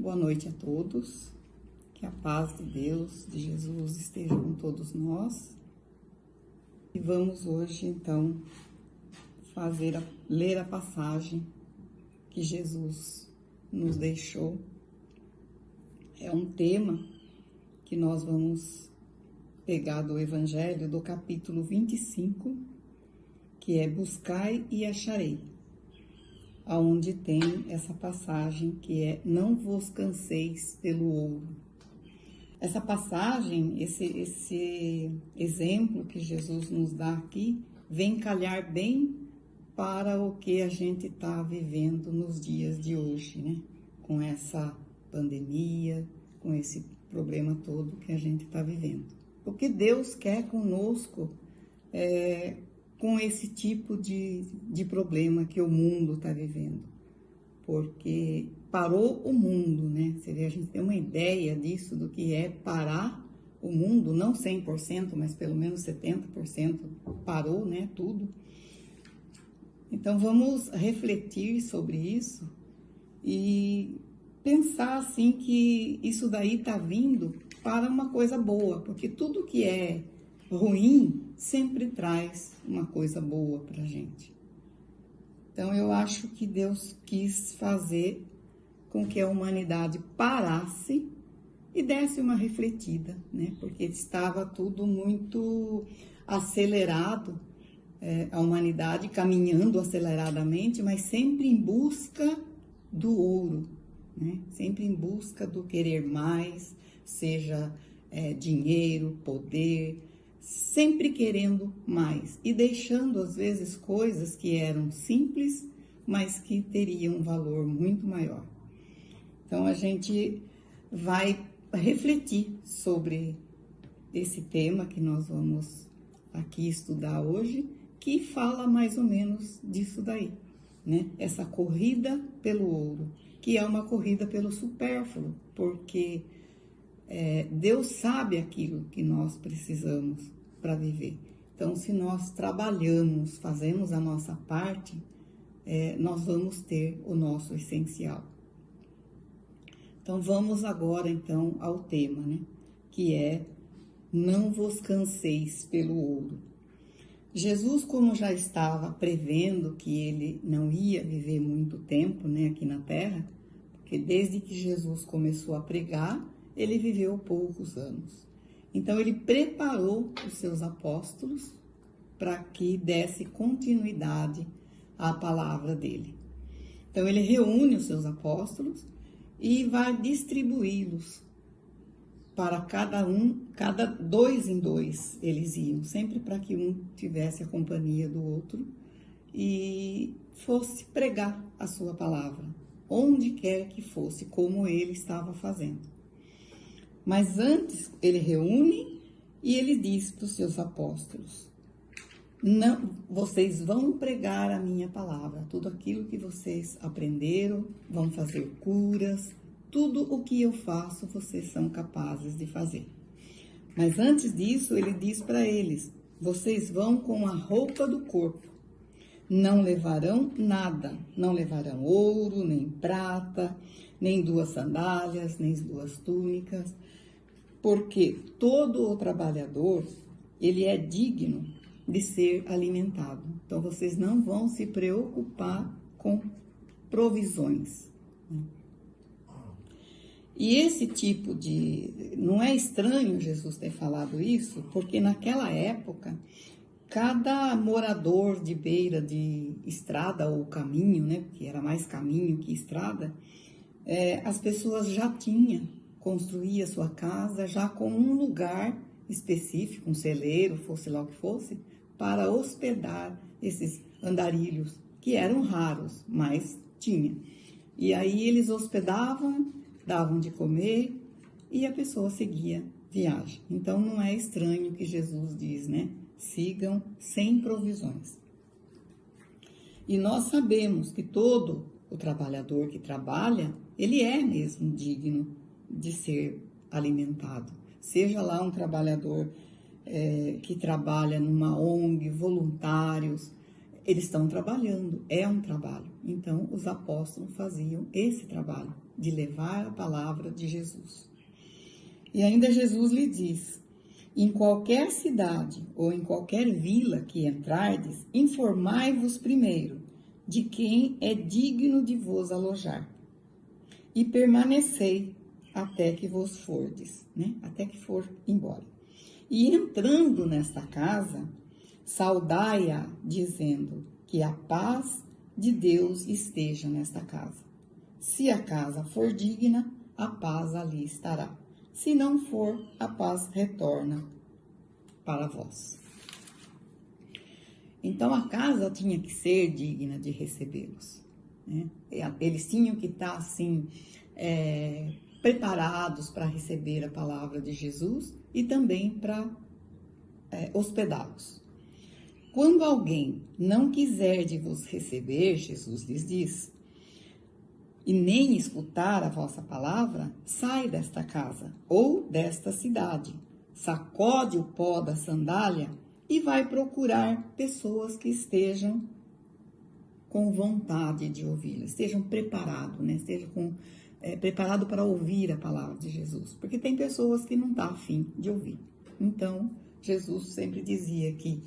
Boa noite a todos. Que a paz de Deus, de Jesus, esteja com todos nós. E vamos hoje, então, ler a passagem que Jesus nos deixou. É um tema que nós vamos pegar do Evangelho, do capítulo 25, que é Buscai e acharei, aonde tem essa passagem que é não vos canseis pelo ouro. Essa passagem, esse exemplo que Jesus nos dá aqui, vem calhar bem para o que a gente está vivendo nos dias de hoje, né? Com essa pandemia, com esse problema todo que a gente está vivendo. O que Deus quer conosco com esse tipo de problema que o mundo está vivendo, porque parou o mundo, né? A gente tem uma ideia disso, do que é parar o mundo, não 100%, mas pelo menos 70% parou, né? Tudo. Então vamos refletir sobre isso e pensar assim que isso daí está vindo para uma coisa boa, porque tudo que é ruim sempre traz uma coisa boa para a gente. Então eu acho que Deus quis fazer com que a humanidade parasse e desse uma refletida, né? Porque estava tudo muito acelerado, a humanidade caminhando aceleradamente, mas sempre em busca do ouro, né? Sempre em busca do querer mais, seja dinheiro, poder, sempre querendo mais e deixando às vezes coisas que eram simples, mas que teriam um valor muito maior. Então a gente vai refletir sobre esse tema que nós vamos aqui estudar hoje, que fala mais ou menos disso daí, né? Essa corrida pelo ouro, que é uma corrida pelo supérfluo, porque Deus sabe aquilo que nós precisamos para viver. Então, se nós trabalhamos, fazemos a nossa parte, nós vamos ter o nosso essencial. Então, vamos agora, então, ao tema, né? Que é, não vos canseis pelo ouro. Jesus, como já estava prevendo que ele não ia viver muito tempo, né, aqui na Terra, porque desde que Jesus começou a pregar, ele viveu poucos anos. Então, ele preparou os seus apóstolos para que desse continuidade à palavra dele. Então, ele reúne os seus apóstolos e vai distribuí-los para cada dois em dois eles iam, sempre para que um tivesse a companhia do outro e fosse pregar a sua palavra, onde quer que fosse, como ele estava fazendo. Mas antes ele reúne e ele diz para os seus apóstolos: não, vocês vão pregar a minha palavra, tudo aquilo que vocês aprenderam, vão fazer curas, tudo o que eu faço, vocês são capazes de fazer. Mas antes disso, ele diz para eles: vocês vão com a roupa do corpo, não levarão nada, não levarão ouro, nem prata, nem 2 sandálias, nem 2 túnicas, porque todo o trabalhador, ele é digno de ser alimentado. Então, vocês não vão se preocupar com provisões. E esse tipo não é estranho Jesus ter falado isso, porque naquela época, cada morador de beira de estrada ou caminho, né, porque era mais caminho que estrada, as pessoas já construía sua casa já com um lugar específico, um celeiro, fosse lá o que fosse, para hospedar esses andarilhos, que eram raros, mas tinha. E aí eles hospedavam, davam de comer e a pessoa seguia viagem. Então não é estranho que Jesus diz, né? Sigam sem provisões. E nós sabemos que todo o trabalhador que trabalha, ele é mesmo digno de ser alimentado. Seja lá um trabalhador que trabalha numa ONG, voluntários, eles estão trabalhando, é um trabalho. Então, os apóstolos faziam esse trabalho de levar a palavra de Jesus. E ainda Jesus lhe diz: em qualquer cidade ou em qualquer vila que entrardes, informai-vos primeiro de quem é digno de vos alojar, e permanecei até que vos fordes, né? Até que for embora. E entrando nesta casa, saudai-a, dizendo que a paz de Deus esteja nesta casa. Se a casa for digna, a paz ali estará. Se não for, a paz retorna para vós. Então, a casa tinha que ser digna de recebê-los, né? Eles tinham que estar, assim, preparados para receber a palavra de Jesus e também para hospedá-los. Quando alguém não quiser de vos receber, Jesus lhes diz, e nem escutar a vossa palavra, sai desta casa ou desta cidade, sacode o pó da sandália e vai procurar pessoas que estejam com vontade de ouvi-la, estejam preparados, né? Estejam preparado para ouvir a palavra de Jesus, porque tem pessoas que não estão afim de ouvir. Então, Jesus sempre dizia que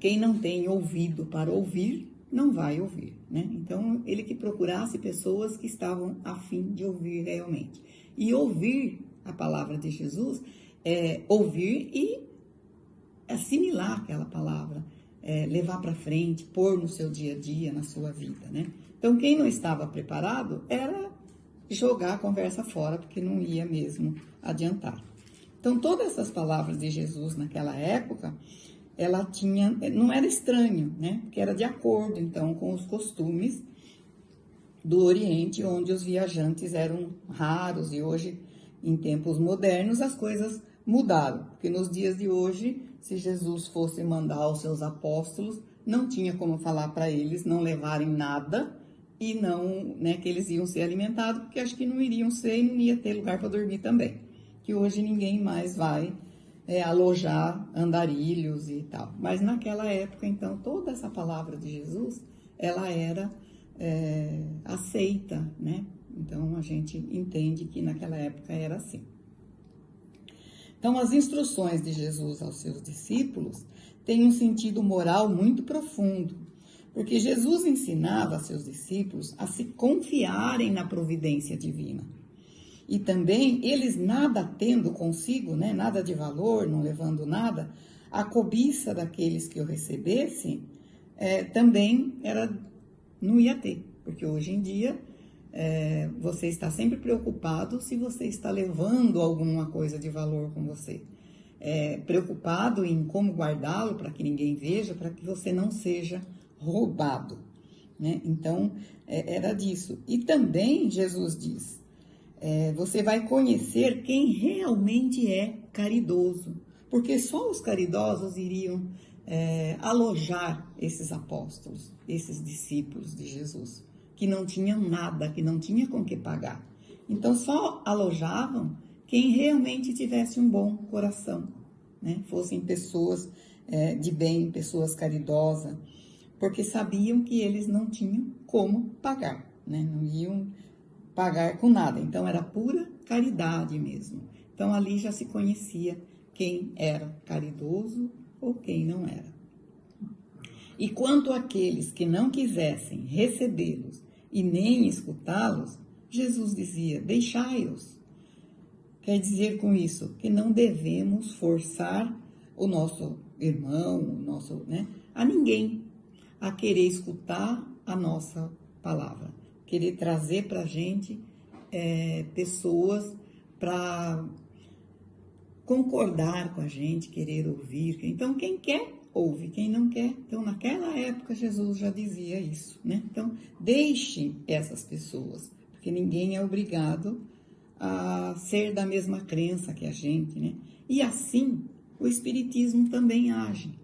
quem não tem ouvido para ouvir, não vai ouvir, né? Então, ele que procurasse pessoas que estavam a fim de ouvir realmente. E ouvir a palavra de Jesus é ouvir e assimilar aquela palavra, levar para frente, pôr no seu dia a dia, na sua vida, né? Então, quem não estava preparado era jogar a conversa fora, porque não ia mesmo adiantar. Então, todas essas palavras de Jesus naquela época, ela não era estranho, né? Porque era de acordo, então, com os costumes do Oriente, onde os viajantes eram raros, e hoje, em tempos modernos, as coisas mudaram. Porque nos dias de hoje, se Jesus fosse mandar os seus apóstolos, não tinha como falar para eles não levarem nada e não, né, que eles iam ser alimentados, porque acho que não iriam ser e não ia ter lugar para dormir também. Que hoje ninguém mais vai alojar andarilhos e tal. Mas naquela época, então, toda essa palavra de Jesus, ela era aceita, né? Então, a gente entende que naquela época era assim. Então, as instruções de Jesus aos seus discípulos têm um sentido moral muito profundo, porque Jesus ensinava a seus discípulos a se confiarem na providência divina. E também, eles nada tendo consigo, né, nada de valor, não levando nada, a cobiça daqueles que o recebessem também não ia ter. Porque hoje em dia, você está sempre preocupado se você está levando alguma coisa de valor com você. Preocupado em como guardá-lo para que ninguém veja, para que você não seja roubado, né? Então, era disso. E também, Jesus diz, você vai conhecer quem realmente é caridoso, porque só os caridosos iriam alojar esses apóstolos, esses discípulos de Jesus, que não tinham nada, que não tinham com que pagar. Então, só alojavam quem realmente tivesse um bom coração, né? Fossem pessoas de bem, pessoas caridosas, porque sabiam que eles não tinham como pagar, né? Não iam pagar com nada. Então, era pura caridade mesmo. Então, ali já se conhecia quem era caridoso ou quem não era. E quanto àqueles que não quisessem recebê-los e nem escutá-los, Jesus dizia, deixai-os. Quer dizer com isso que não devemos forçar o nosso irmão, a ninguém a querer escutar a nossa palavra. Querer trazer para a gente pessoas para concordar com a gente, querer ouvir. Então, quem quer, ouve. Quem não quer, então, naquela época, Jesus já dizia isso, né? Então, deixe essas pessoas, porque ninguém é obrigado a ser da mesma crença que a gente, né? E assim, o Espiritismo também age.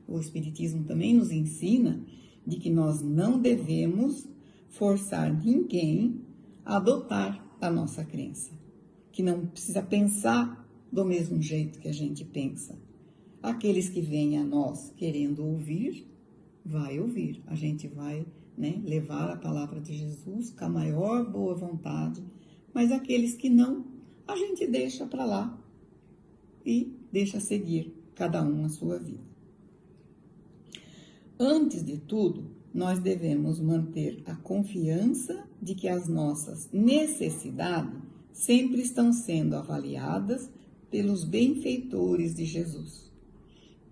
O Espiritismo também nos ensina de que nós não devemos forçar ninguém a adotar a nossa crença, que não precisa pensar do mesmo jeito que a gente pensa. Aqueles que vêm a nós querendo ouvir, vai ouvir, a gente vai, né, levar a palavra de Jesus com a maior boa vontade, mas aqueles que não, a gente deixa para lá e deixa seguir cada um a sua vida. Antes de tudo, nós devemos manter a confiança de que as nossas necessidades sempre estão sendo avaliadas pelos benfeitores de Jesus,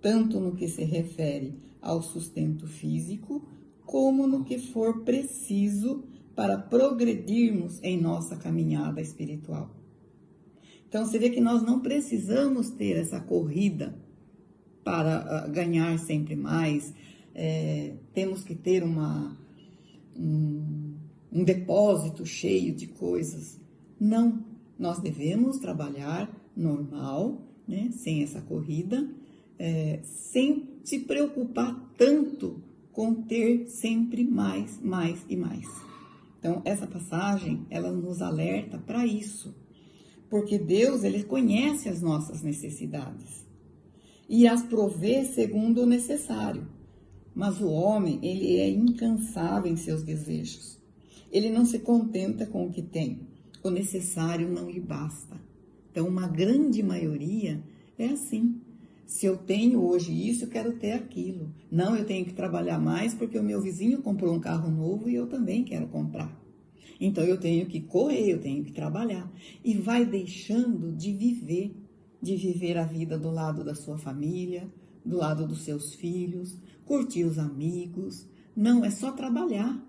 tanto no que se refere ao sustento físico, como no que for preciso para progredirmos em nossa caminhada espiritual. Então, você vê que nós não precisamos ter essa corrida para ganhar sempre mais, temos que ter um depósito cheio de coisas. Não, nós devemos trabalhar normal, né, sem essa corrida, sem se preocupar tanto com ter sempre mais, mais e mais. Então, essa passagem, ela nos alerta para isso, porque Deus, ele conhece as nossas necessidades e as provê segundo o necessário. Mas o homem, ele é incansável em seus desejos. Ele não se contenta com o que tem. O necessário não lhe basta. Então, uma grande maioria é assim. Se eu tenho hoje isso, eu quero ter aquilo. Não, eu tenho que trabalhar mais porque o meu vizinho comprou um carro novo e eu também quero comprar. Então, eu tenho que correr, eu tenho que trabalhar. E vai deixando de viver a vida do lado da sua família, do lado dos seus filhos, curtir os amigos. Não, é só trabalhar,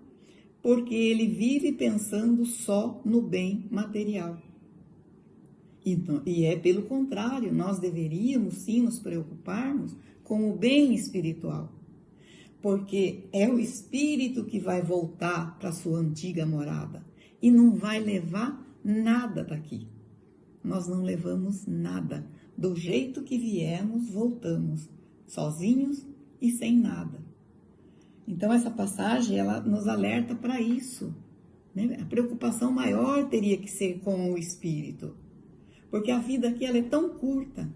porque ele vive pensando só no bem material. E é pelo contrário, nós deveríamos sim nos preocuparmos com o bem espiritual, porque é o espírito que vai voltar para sua antiga morada e não vai levar nada daqui. Nós não levamos nada. Do jeito que viemos, voltamos, sozinhos e sem nada. Então, essa passagem, ela nos alerta para isso, né? A preocupação maior teria que ser com o espírito, porque a vida aqui, ela é tão curta.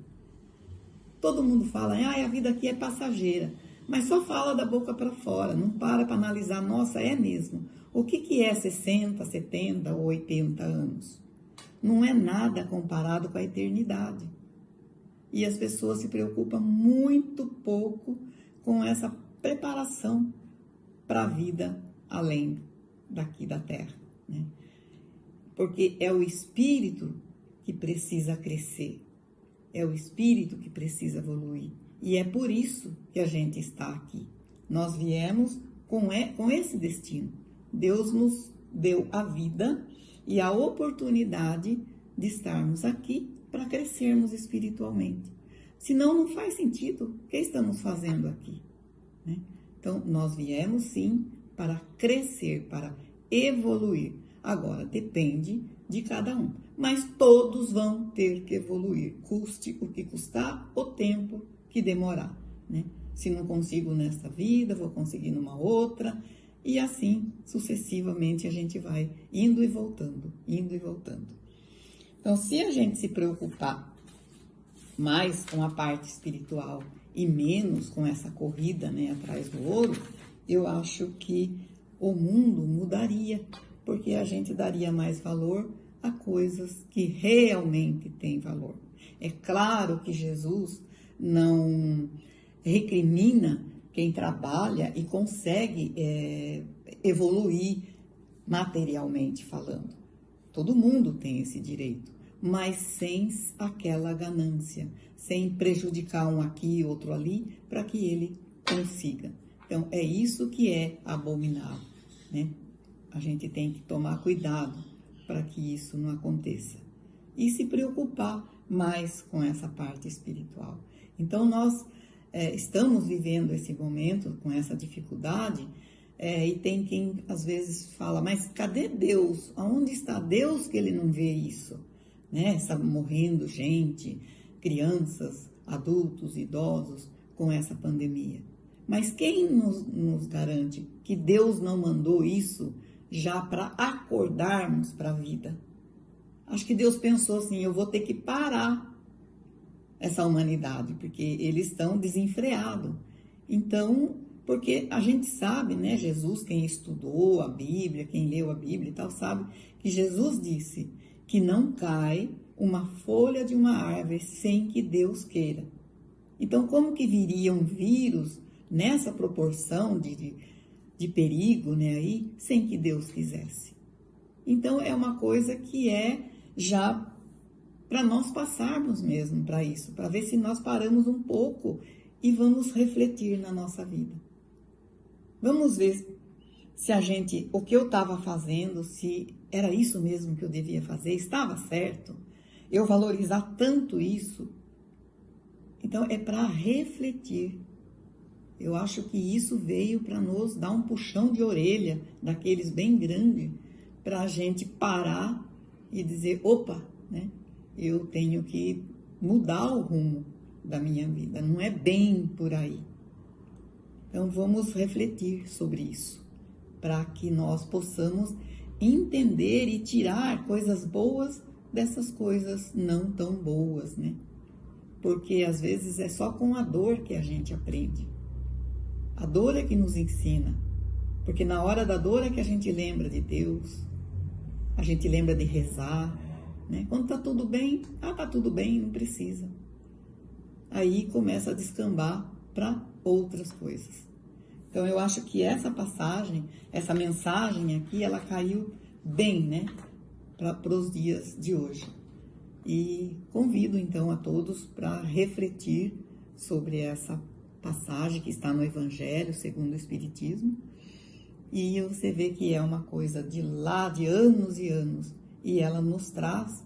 Todo mundo fala, a vida aqui é passageira, mas só fala da boca para fora, não para analisar, nossa, é mesmo. O que é 60, 70 ou 80 anos? Não é nada comparado com a eternidade. E as pessoas se preocupam muito pouco com essa preparação para a vida além daqui da Terra, né? Porque é o espírito que precisa crescer, é o espírito que precisa evoluir. E é por isso que a gente está aqui. Nós viemos com esse destino. Deus nos deu a vida e a oportunidade de estarmos aqui para crescermos espiritualmente. Senão não faz sentido o que estamos fazendo aqui, né? Então, nós viemos sim para crescer, para evoluir. Agora, depende de cada um. Mas todos vão ter que evoluir, custe o que custar, o tempo que demorar, né? Se não consigo nesta vida, vou conseguir numa outra. E assim, sucessivamente, a gente vai indo e voltando, indo e voltando. Então, se a gente se preocupar mais com a parte espiritual e menos com essa corrida, né, atrás do ouro, eu acho que o mundo mudaria, porque a gente daria mais valor a coisas que realmente têm valor. É claro que Jesus não recrimina quem trabalha e consegue evoluir materialmente falando. Todo mundo tem esse direito, mas sem aquela ganância, sem prejudicar um aqui e outro ali, para que ele consiga. Então, é isso que é abominável, né? A gente tem que tomar cuidado para que isso não aconteça. E se preocupar mais com essa parte espiritual. Então, nós estamos vivendo esse momento com essa dificuldade, e tem quem às vezes fala, mas cadê Deus? Aonde está Deus que ele não vê isso? Né? Está morrendo gente, crianças, adultos, idosos com essa pandemia. Mas quem nos garante que Deus não mandou isso já para acordarmos para a vida? Acho que Deus pensou assim, eu vou ter que parar essa humanidade, porque eles estão desenfreados. Então, Porque a gente sabe, né, Jesus, quem estudou a Bíblia, quem leu a Bíblia e tal, sabe que Jesus disse que não cai uma folha de uma árvore sem que Deus queira. Então, como que viria um vírus nessa proporção de perigo, né, aí, sem que Deus quisesse? Então, é uma coisa que é já para nós passarmos mesmo para isso, para ver se nós paramos um pouco e vamos refletir na nossa vida. Vamos ver se o que eu estava fazendo, se era isso mesmo que eu devia fazer, estava certo, eu valorizar tanto isso. Então, é para refletir. Eu acho que isso veio para nos dar um puxão de orelha, daqueles bem grandes, para a gente parar e dizer, opa, né? Eu tenho que mudar o rumo da minha vida, não é bem por aí. Então, vamos refletir sobre isso, para que nós possamos entender e tirar coisas boas dessas coisas não tão boas, né? Porque às vezes é só com a dor que a gente aprende. A dor é que nos ensina, porque na hora da dor é que a gente lembra de Deus, a gente lembra de rezar, né? Quando tá tudo bem, tá tudo bem, não precisa. Aí começa a descambar para outras coisas. Então eu acho que essa passagem, essa mensagem aqui, ela caiu bem, né, para os dias de hoje. E convido então a todos para refletir sobre essa passagem que está no Evangelho segundo o Espiritismo. E você vê que é uma coisa de lá, de anos e anos, e ela nos traz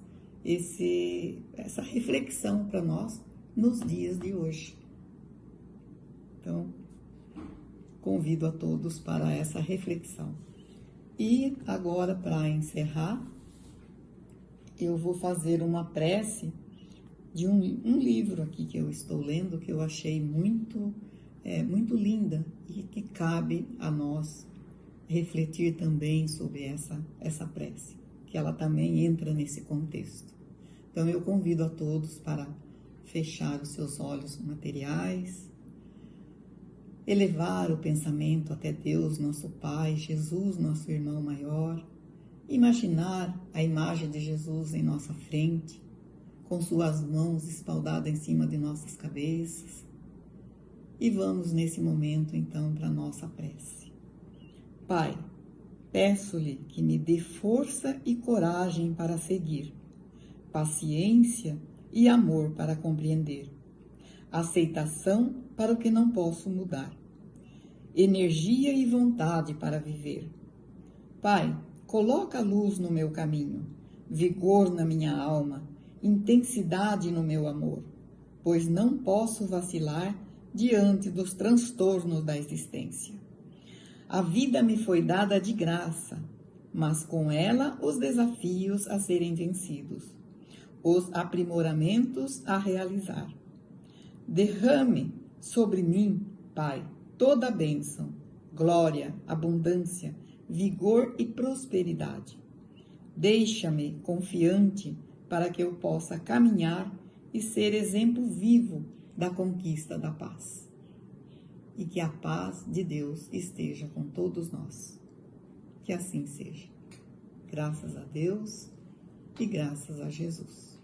essa reflexão para nós nos dias de hoje. Então, convido a todos para essa reflexão. E agora, para encerrar, eu vou fazer uma prece de um livro aqui que eu estou lendo, que eu achei muito linda e que cabe a nós refletir também sobre essa prece, que ela também entra nesse contexto. Então, eu convido a todos para fechar os seus olhos materiais, elevar o pensamento até Deus, nosso Pai, Jesus, nosso irmão maior, imaginar a imagem de Jesus em nossa frente, com suas mãos espaldadas em cima de nossas cabeças. E vamos nesse momento então para a nossa prece. Pai, peço-lhe que me dê força e coragem para seguir, paciência e amor para compreender, aceitação para o que não posso mudar, energia e vontade para viver. Pai, coloca luz no meu caminho, vigor na minha alma, intensidade no meu amor, pois não posso vacilar diante dos transtornos da existência. A vida me foi dada de graça, mas com ela os desafios a serem vencidos, os aprimoramentos a realizar. Derrame sobre mim, Pai, toda a bênção, glória, abundância, vigor e prosperidade. Deixa-me confiante para que eu possa caminhar e ser exemplo vivo da conquista da paz. E que a paz de Deus esteja com todos nós. Que assim seja. Graças a Deus e graças a Jesus.